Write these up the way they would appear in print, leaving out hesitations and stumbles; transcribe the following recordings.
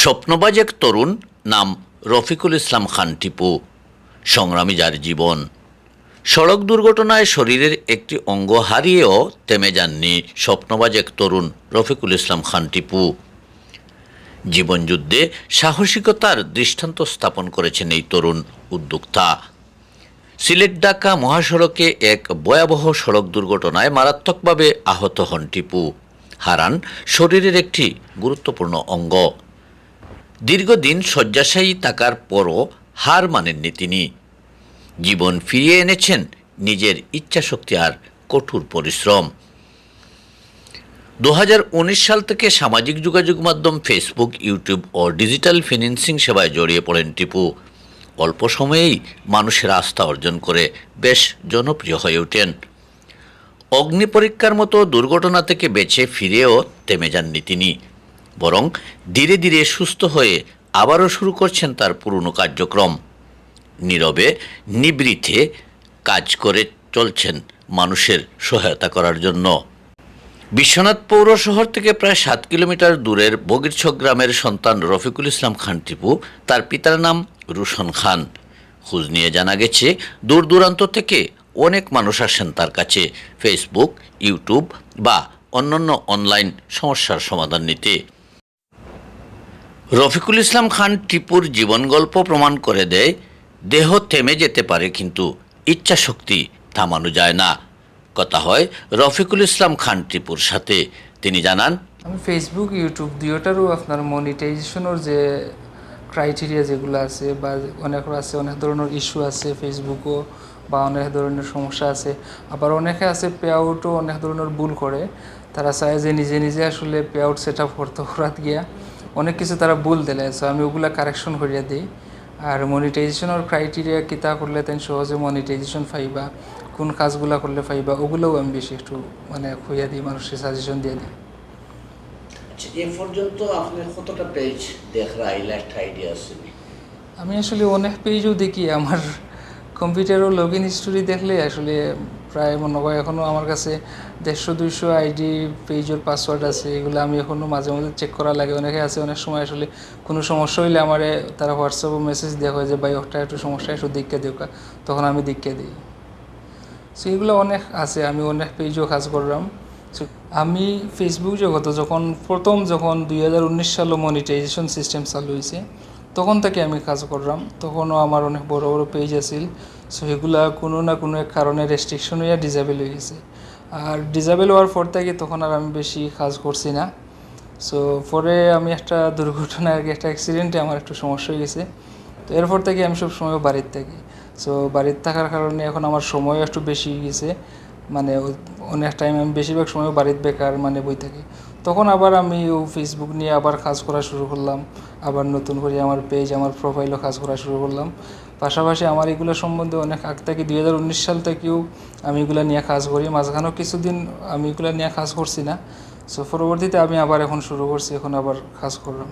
স্বপ্নবাজ এক তরুণ, নাম রফিকুল ইসলাম খান টিপু। সংগ্রামী যার জীবন। সড়ক দুর্ঘটনায় শরীরের একটি অঙ্গ হারিয়েও থেমে যাননি স্বপ্নবাজ এক তরুণ রফিকুল ইসলাম খান টিপু। জীবনযুদ্ধে সাহসিকতার দৃষ্টান্ত স্থাপন করেছেন এই তরুণ উদ্যোক্তা। সিলেট ঢাকা মহাসড়কে এক ভয়াবহ সড়ক দুর্ঘটনায় মারাত্মকভাবে আহত হন টিপু। হারান শরীরের একটি গুরুত্বপূর্ণ অঙ্গ। দীর্ঘদিন শয্যাশায়ী থাকার পরও হার মানেননি তিনি। জীবন ফিরিয়ে এনেছেন নিজের ইচ্ছাশক্তি আর কঠোর পরিশ্রম। 2019 সাল থেকে সামাজিক যোগাযোগ মাধ্যম ফেসবুক, ইউটিউব ও ডিজিটাল ফিন্যান্সিং সেবায় জড়িয়ে পড়েন টিপু। অল্প সময়েই মানুষের আস্থা অর্জন করে বেশ জনপ্রিয় হয়ে ওঠেন। অগ্নিপরীক্ষার মতো দুর্ঘটনা থেকে বেঁচে ফিরেও থেমে যাননি তিনি, বরং ধীরে ধীরে সুস্থ হয়ে আবারও শুরু করছেন তার পুরনো কার্যক্রম। নীরবে নিভৃতে কাজ করে চলছেন মানুষের সহায়তা করার জন্য। বিশ্বনাথ পৌর শহর থেকে প্রায় 7 কিলোমিটার দূরের বগিরছক গ্রামের সন্তান রফিকুল ইসলাম খান টিপু। তার পিতার নাম রুশন খান। খোঁজ নিয়ে জানা গেছে, দূর দূরান্ত থেকে অনেক মানুষ আসেন তার কাছে ফেসবুক, ইউটিউব বা অন্যান্য অনলাইন সমস্যার সমাধান নিতে। রফিকুল ইসলাম খান টিপুর জীবন গল্প প্রমাণ করে দেয়, দেহ থেমে যেতে পারে কিন্তু ইচ্ছাশক্তি থামানো যায় না। কথা হয় রফিকুল ইসলাম খান টিপুর সাথে। তিনি জানান, আমি ফেসবুক, ইউটিউব দুইটারও আপনার মনিটাইজেশনের যে ক্রাইটেরিয়া যেগুলো আছে বা অনেক ধরনের ইস্যু আছে ফেসবুকও, বা অনেক ধরনের সমস্যা আছে। আবার অনেকে আছে পে আউটও অনেক ধরনের ভুল করে। তারা চায় যে নিজে নিজে আসলে পে আউট সেট আপ করতে করাত গিয়া অনেক কিছু তারা ভুল দিলে, সো আমি ওগুলা কারেকশন করিয়া দিই। আর মনিটাইজেশনের ক্রাইটেরিয়া কিতা করলে তাই সহজে মনিটাইজেশন পাইবা, কোন কাজগুলা করলে পাইবা, ওগুলোও আমি বেশি একটু খুঁইয়া দিই, মানুষের সাজেশন দিয়ে দিই। এ পর্যন্ত আপনার কতটা পেজ দেখার আইডিয়া আছে? আমি আসলে অনেক পেজও দেখি। আমার কম্পিউটারও লগ ইন হিস্টোরি দেখলে আসলে প্রায় মনে হয় এখনও আমার কাছে 150-200 আইডি পেজের পাসওয়ার্ড আছে। এগুলো আমি এখনও মাঝে মাঝে চেক করা লাগে। অনেকে আছে অনেক সময় আসলে কোনো সমস্যা হইলে আমারে তারা হোয়াটসঅ্যাপে মেসেজ দেওয়া হয় যে ভাই ওটা একটু সমস্যা, একটু দেখে দিও, তখন আমি দেখে দিই। সো এগুলো অনেক আছে, আমি অনেক পেজও কাজ করলাম। আমি ফেসবুক জগতে যখন 2019 সালে মনিটাইজেশন সিস্টেম চালু হয়েছে, তখন থেকে আমি কাজ করলাম। তখনও আমার অনেক বড় বড় পেজ আছিল। সো এগুলা কোনো না কোনো এক কারণে রেস্ট্রিকশন হইয়া ডিজেবল হয়ে গেছে। আর ডিজেবল হওয়ার পর থেকে তখন আর আমি বেশি কাজ করছি না। সো পরে আমি একটা দুর্ঘটনায় একটা অ্যাক্সিডেন্টে আমার একটু সমস্যা হয়ে গেছে। তো এরপর থেকে আমি সব সময় বাড়িতে থাকি। সো বাড়িতে থাকার কারণে এখন আমার সময় একটু বেশি হয়ে গেছে। অনেক টাইম আমি বেশিরভাগ সময় বাড়িতে বেকার বই থাকি। তখন আবার আমি ফেসবুক নিয়ে আবার কাজ করা শুরু করলাম। আবার নতুন করে আমার পেজ, আমার প্রোফাইলও কাজ করা শুরু করলাম। পাশাপাশি আমার এগুলো সম্বন্ধে অনেক আগ থেকে 2019 সাল থেকেও আমি এগুলো নিয়ে কাজ করি। মাঝখানেও কিছুদিন আমি এগুলো নিয়ে কাজ করছি না। সো পরবর্তীতে আমি আবার এখন শুরু করছি, এখন আবার কাজ করলাম।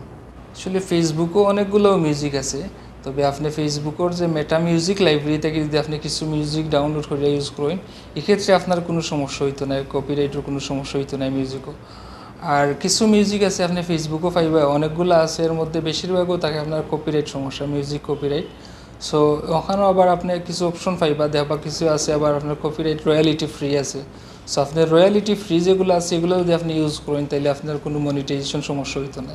আসলে ফেসবুকও অনেকগুলো মিউজিক আছে, তবে আপনি ফেসবুকের যে মেটা মিউজিক লাইব্রেরি থেকে যদি আপনি কিছু মিউজিক ডাউনলোড করে ইউজ করেন, এক্ষেত্রে আপনার কোনো সমস্যা হইতো না, কপিরাইটের কোনো সমস্যা হইতো না মিউজিকও। আর কিছু মিউজিক আছে আপনি ফেসবুকও পাইবা, অনেকগুলো আছে, এর মধ্যে বেশিরভাগও থাকে আপনার কপিরাইট সমস্যা, মিউজিক কপিরাইট। সো ওখানেও আবার আপনি কিছু অপশন পাইবা, দেখবা কিছু আছে আবার আপনার কপিরাইট রয়্যালিটি ফ্রি আছে। সো আপনার রয়্যালিটি ফ্রি যেগুলো আছে এগুলো যদি আপনি ইউজ করেন, তাহলে আপনার কোনো মনিটাইজেশন সমস্যা হইতো না।